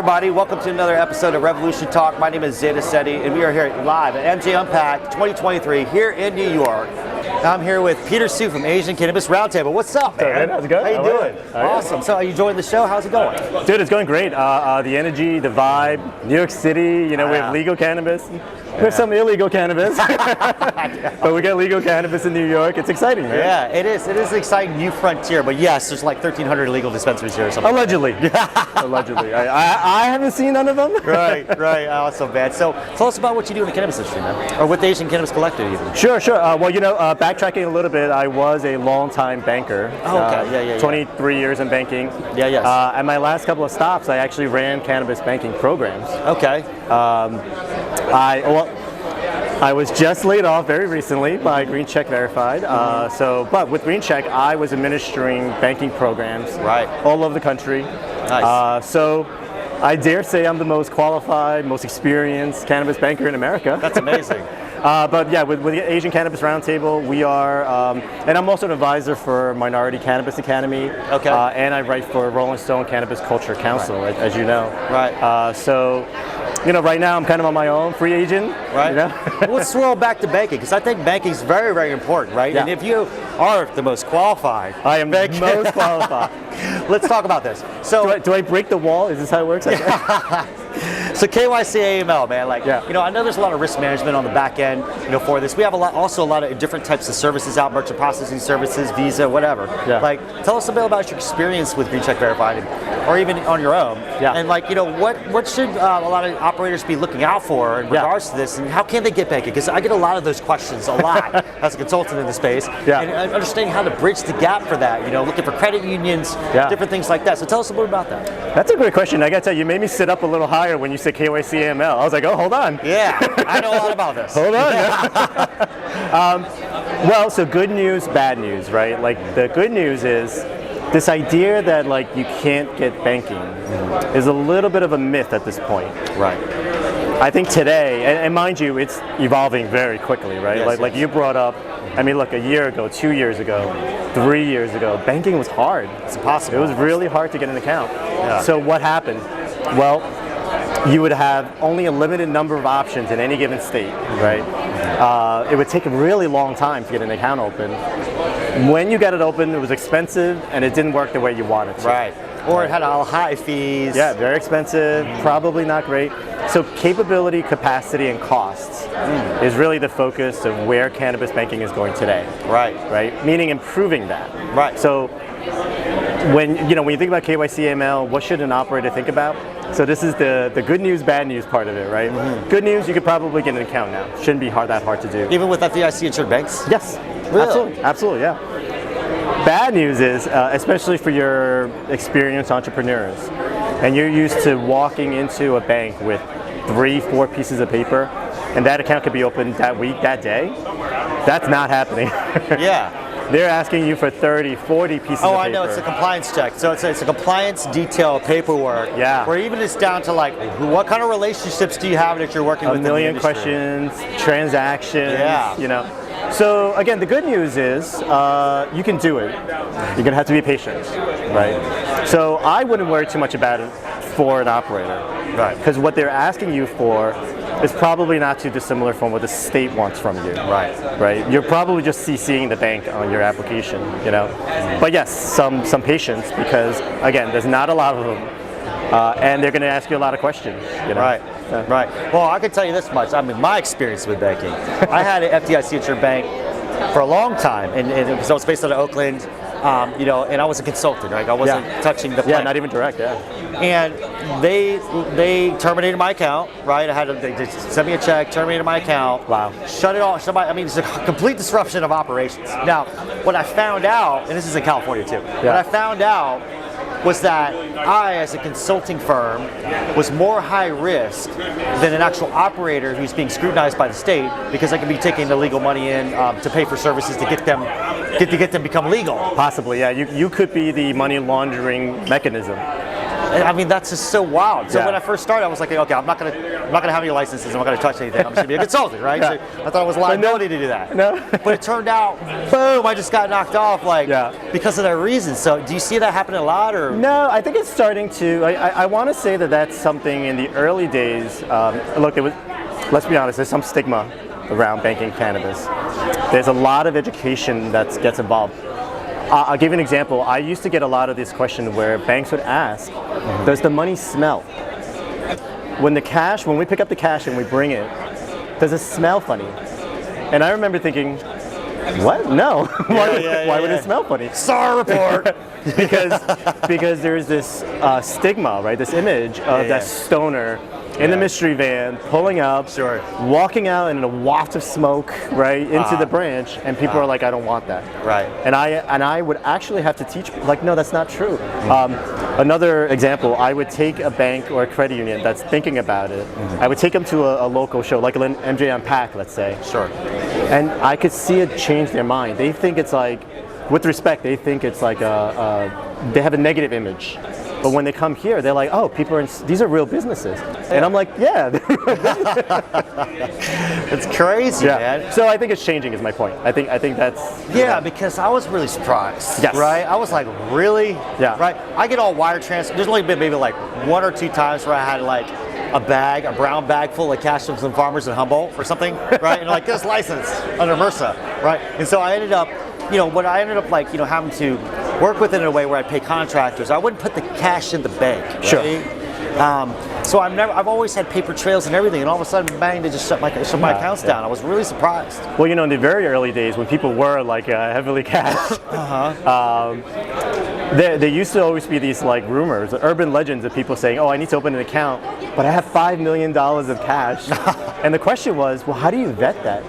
everybody. Welcome to another episode of Revolution Talk. My name is Zeta Ceti, and we are here live at MJUnpacked 2023 here in New York. I'm here with Peter Su from Asian Cannabis Roundtable. What's up, man? How's it going? How you doing? Awesome. So, are you enjoying the show? How's it going? Dude, it's going great. The energy, the vibe, New York City. You know, we have legal cannabis. We have some illegal cannabis, but we got legal cannabis in New York. It's exciting, man. Yeah, it is. It is an exciting new frontier. But yes, there's like 1,300 legal dispensaries here or something. Allegedly. Allegedly. I haven't seen none of them. Right. Awesome, man. So tell us about what you do in the cannabis industry, man. Or with the Asian Cannabis Collective, even. Sure. Well, you know, backtracking a little bit, I was a long-time banker. Oh, okay. Yeah. 23 years in banking. Yes. At my last couple of stops, I actually ran cannabis banking programs. Okay. I was just laid off very recently by Green Check Verified. But with Green Check, I was administering banking programs all over the country. Nice. So I dare say I'm the most qualified, most experienced cannabis banker in America. That's amazing. But yeah, with the Asian Cannabis Roundtable, we are, and I'm also an advisor for Minority Cannabis Academy. Okay. And I write for Rolling Stone Cannabis Culture Council, as you know. Right. So, you know, right now I'm kind of on my own, free agent. Right. You know? Let's swirl back to banking, because I think banking is very, very important, right? Yeah. And if you are the most qualified, I am the most qualified. Let's talk about this. So, do I break the wall? Is this how it works? So KYC AML, man, you know, I know there's a lot of risk management on the back end, you know, for this. We have also a lot of different types of services out, merchant processing services, Visa, whatever. Yeah. Like, tell us a bit about your experience with Green Check Verified, or even on your own. Yeah. And like, you know, what should a lot of operators be looking out for in regards to this, and how can they get banking? Because I get a lot of those questions a lot as a consultant in the space, and understanding how to bridge the gap for that. You know, looking for credit unions, different things like that. So tell us a little about that. That's a great question. I got to tell you, you made me sit up a little higher when you said KYC AML. I was like, oh, hold on. Yeah, I know a lot about this. Hold on. Well, so good news, bad news, right? Like, the good news is this idea that like you can't get banking is a little bit of a myth at this point. Right. I think today, and mind you, it's evolving very quickly, right? Yes, like you brought up, I mean, look, a year ago, 2 years ago, 3 years ago, banking was hard. It's impossible. It was really hard to get an account. Yeah. So what happened? Well, you would have only a limited number of options in any given state, right? It would take a really long time to get an account open. When you got it open, it was expensive and it didn't work the way you wanted to. Right. Or it had all high fees. Yeah, very expensive, probably not great. So capability, capacity, and costs is really the focus of where cannabis banking is going today. Right. Meaning improving that. Right. So when you think about KYC AML, what should an operator think about? So this is the good news, bad news part of it, right? Good news, you could probably get an account now. Shouldn't be that hard to do. Even with FDIC insured banks? Yes. Really? Absolutely, yeah. Bad news is, especially for your experienced entrepreneurs, and you're used to walking into a bank with 3-4 pieces of paper, and that account could be opened that week, that day. That's not happening. Yeah. They're asking you for 30, 40 pieces of paper. Oh, I know, it's a compliance check. So it's a compliance detail paperwork. Yeah. Where even it's down to like, what kind of relationships do you have that you're working with? A million questions, transactions, you know. So again, the good news is you can do it. You're gonna have to be patient, right? So I wouldn't worry too much about it for an operator, right? Because what they're asking you for is probably not too dissimilar from what the state wants from you. Right. You're probably just CCing the bank on your application, you know. But yes, some patience, because again, there's not a lot of them, and they're going to ask you a lot lot of questions. You know? Right. Well, I can tell you this much. I mean, my experience with banking, I had an FDIC insured bank for a long time, and it was based out of Oakland. You know, and I was a consultant, right? I wasn't touching the plan. Not even direct, And they terminated my account, right? They sent me a check, terminated my account. Wow. Shut it off. I mean, it's a complete disruption of operations. Now, what I found out, and this is in California too, what I found out was that I, as a consulting firm, was more high risk than an actual operator who's being scrutinized by the state, because I could be taking illegal money in to pay for services to get them become legal. Possibly, yeah. You could be the money laundering mechanism. I mean, that's just so wild. So when I first started, I was like, okay, I'm not gonna have any licenses. I'm not gonna touch anything. I'm just gonna be a consultant, right? Yeah. So I thought it was a liability to do that. No. But it turned out, boom, I just got knocked off, because of that reason. So do you see that happening a lot, or? No, I think it's starting to. I want to say that that's something in the early days. Look, let's be honest. There's some stigma around banking cannabis. There's a lot of education that gets involved. I'll give you an example. I used to get a lot of this question where banks would ask, does the money smell? When we pick up the cash and we bring it, does it smell funny? And I remember thinking, what? No. Why would it smell funny? SAR report. because there's this stigma, right? This image of that stoner in the mystery van, pulling up, walking out in a waft of smoke, right, into the branch, and people are like, I don't want that. Right. And I would actually have to teach, like, no, that's not true. Another example, I would take a bank or a credit union that's thinking about it. I would take them to a local show, like an MJUnpacked, let's say. Sure. And I could see it change their mind. They think it's like, with respect, they think it's like they have a negative image. But when they come here, they're like, oh, these are real businesses. And I'm like, yeah. It's crazy, man. So I think it's changing is my point. I think that's... Yeah, because I was really surprised, right? I was like, really? Yeah. Right? I get all wire transfer. There's only been maybe like 1 or 2 times where I had like a brown bag full of cash from some farmers in Humboldt or something, right? And like, this license under MRSA, right? And so I ended up, having to work with it in a way where I pay contractors. I wouldn't put the cash in the bank. Right? Sure. So I've always had paper trails and everything, and all of a sudden, bang, they just shut my accounts down. I was really surprised. Well, in the very early days when people were like heavily cashed, there used to always be these like rumors, urban legends of people saying, oh, I need to open an account, but I have $5 million of cash. And the question was, well, how do you vet that?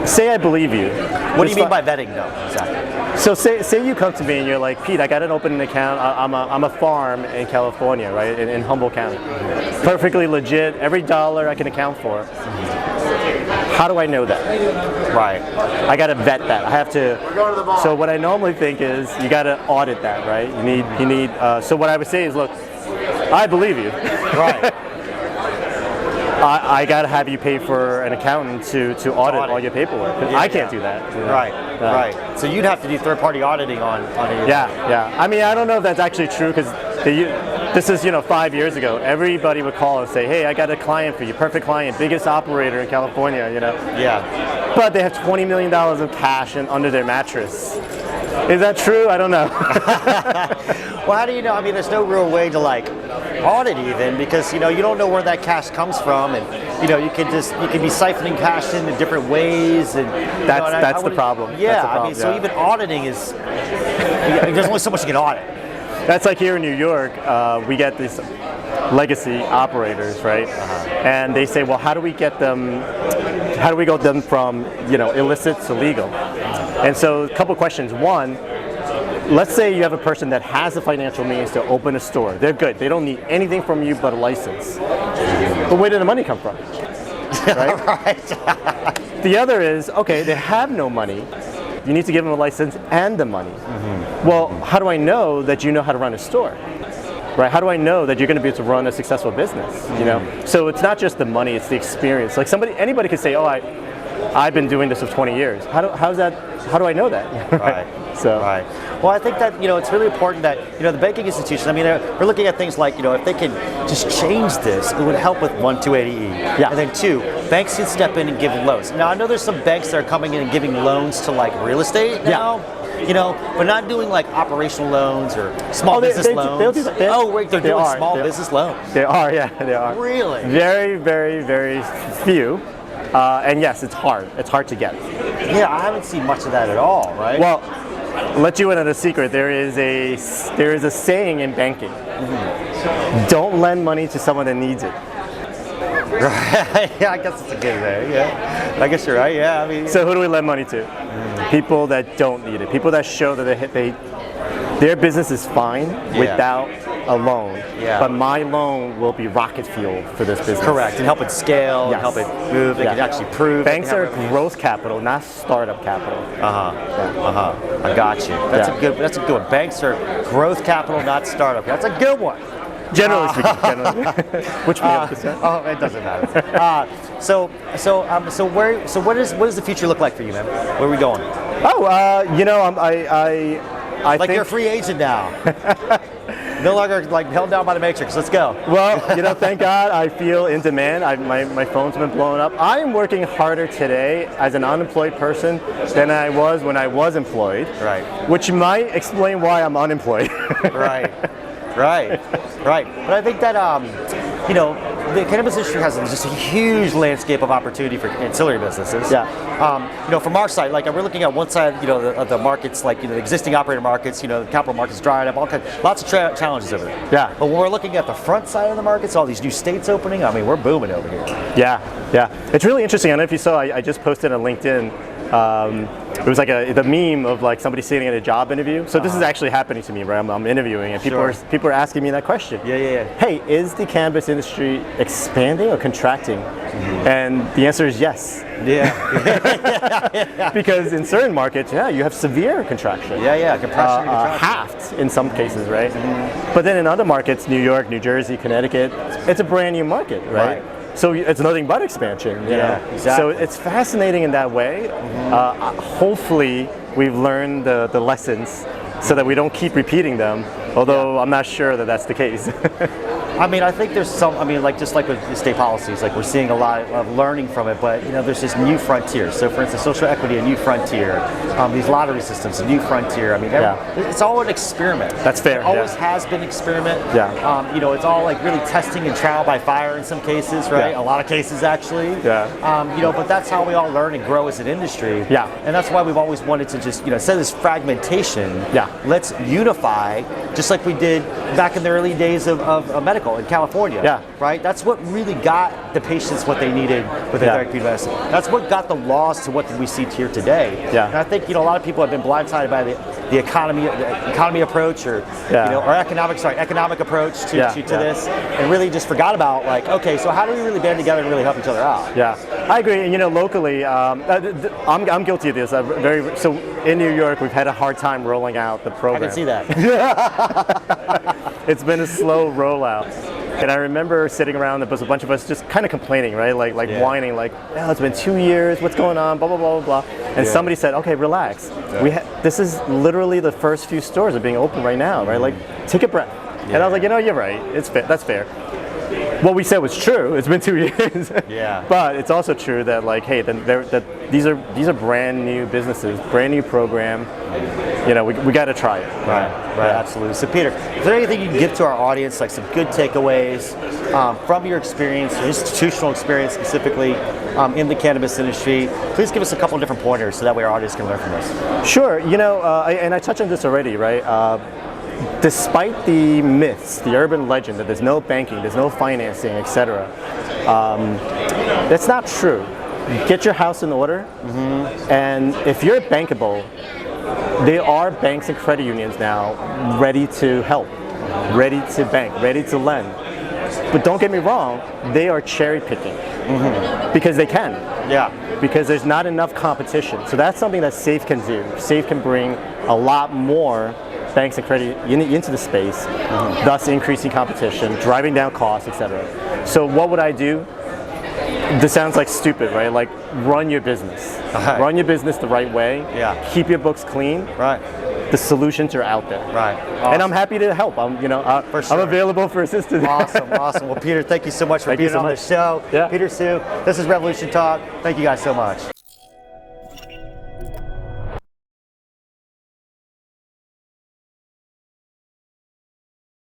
Say I believe you. What do you mean by vetting, though? Exactly. So say you come to me and you're like, Pete, I got to open an account. I'm a farm in California, right, in Humboldt County. Perfectly legit. Every dollar I can account for. How do I know that? Right. I got to vet that. I have to. So what I normally think is you got to audit that, right? You need. So what I would say is, look, I believe you. Right. I got to have you pay for an accountant to audit all your paperwork. I can't do that. Right. So you'd have to do third-party auditing on it. Yeah. I mean, I don't know if that's actually true because this is 5 years ago. Everybody would call and say, hey, I got a client for you, perfect client, biggest operator in California. Yeah. But they have $20 million of cash under their mattress. Is that true? I don't know. Well, how do you know? I mean, there's no real way to like audit even because you don't know where that cash comes from, and you can be siphoning cash in different ways, and that's the problem. Yeah, that's the problem. I mean, so even auditing is there's only so much you can audit. That's like here in New York, we get these legacy operators, right? And they say, well, how do we get them from illicit to legal? And so a couple questions. One, let's say you have a person that has the financial means to open a store. They're good. They don't need anything from you but a license. But where did the money come from? Right? The other is, okay, they have no money. You need to give them a license and the money. Well, how do I know that you know how to run a store? Right? How do I know that you're going to be able to run a successful business? So it's not just the money; it's the experience. Like anybody could say, "Oh, I've been doing this for 20 years." How do I know that? Right. Right. Well, I think that it's really important that the banking institutions. I mean, we're looking at things like if they can just change this, it would help with 1-280E. Yeah. And then 2, banks can step in and give loans. Now I know there's some banks that are coming in and giving loans to like real estate now. But not doing like operational loans or small business loans. They'll do that. They're doing small business loans. They are, they are. Really? Very, very, very few. And yes, it's hard. It's hard to get. Yeah, I haven't seen much of that at all, right? Well, I'll let you in on a secret. There is a saying in banking. Don't lend money to someone that needs it. Right. Yeah, I guess it's a good way. Yeah. I guess you're right. Yeah. I mean. So who do we lend money to? People that don't need it. People that show that their business is fine without a loan, Yeah. but my loan will be rocket fuel for this business. Correct, and help it scale, and help it move, it can actually prove. Banks are growth capital, not startup capital. I got you. That's a good one. Banks are growth capital, not startup. That's a good one. Generally speaking, which we have percent. Oh, it doesn't matter. So what does the future look like for you, man? Where are we going? Oh, you know, I like think you're a free agent now. No longer like held down by the matrix. Let's go. Well, you know, thank God I feel in demand. My phone's been blowing up. I am working harder today as an unemployed person than I was when I was employed. Right. Which might explain why I'm unemployed. Right. But I think that you know, the cannabis industry has just a huge landscape of opportunity for ancillary businesses. Yeah. You know, from our side, like we're looking at one side, you know, of the markets, like the existing operator markets, you know, the capital markets drying up, lots of challenges over there. Yeah. But when we're looking at the front side of the markets, all these new states opening, I mean, we're booming over here. Yeah. It's really interesting. I don't know if you saw, I just posted on LinkedIn. It was like the meme of like somebody sitting in a job interview. So this is actually happening to me, right? I'm interviewing, and people are asking me that question. Yeah. Hey, is the cannabis industry expanding or contracting? And the answer is yes. Yeah. Because in certain markets, you have severe contraction. Yeah. Compression. Halved in some cases, right? But then in other markets, New York, New Jersey, Connecticut, it's a brand new market, right? So it's nothing but expansion. You know? Exactly. So it's fascinating in that way. Hopefully, we've learned the lessons so that we don't keep repeating them. Although I'm not sure that that's the case. I mean, I think there's like just like with the state policies, like we're seeing a lot of learning from it, but you know, there's this new frontier. So for instance, social equity, a new frontier. These lottery systems, a new frontier. I mean, it's all an experiment. That's fair. It always has been experiment. Yeah. You know, it's all like really testing and trial by fire in some cases, right? Yeah. A lot of cases actually. Yeah. You know, but that's how we all learn and grow as an industry. Yeah. And that's why we've always wanted to just, you know, instead of this fragmentation, let's unify, just like we did back in the early days of medical in California. Yeah. Right? That's what really got the patients what they needed with the therapeutic medicine. That's what got the laws to what we see here today. Yeah. And I think, you know, a lot of people have been blindsided by the economy approach or you know, or economic approach to this, and really just forgot about like, okay, so how do we really band together and really help each other out? Yeah, I agree. And you know, locally, I'm guilty of this. So in New York, we've had a hard time rolling out the program. I can see that. It's been a slow rollout. And I remember sitting around, there was a bunch of us just kind of complaining, right? Like whining, like, oh, it's been 2 years, what's going on, blah, blah, blah, blah, blah. And somebody said, okay, relax. This is literally the first few stores are being open right now, right? Like, take a breath. And I was like, you know, you're right, it's fair, that's fair. What we said was true, it's been 2 years. But it's also true that like, hey, these are brand new businesses, brand new program. You know, we got to try it. Right, absolutely. So Peter, is there anything you can give to our audience, like some good takeaways from your experience, your institutional experience specifically in the cannabis industry? Please give us a couple of different pointers so that way our audience can learn from this. Sure, you know, and I touched on this already, right? Despite the myths, the urban legend that there's no banking, there's no financing, etc., that's not true. Get your house in order, and if you're bankable, there are banks and credit unions now ready to help, ready to bank, ready to lend. But don't get me wrong, they are cherry picking because they can. Because there's not enough competition. So that's something that SAFE can do. SAFE can bring a lot more banks and credit into the space, thus increasing competition, driving down costs, etc. So what would I do? This sounds like stupid, right? Like run your business. Run your business the right way. Keep your books clean. The solutions are out there. Awesome. And I'm happy to help. I'm available for assistance. Awesome. Well, Peter, thank you so much for being on the show. Peter Sue, this is Revolution Talk. Thank you guys so much.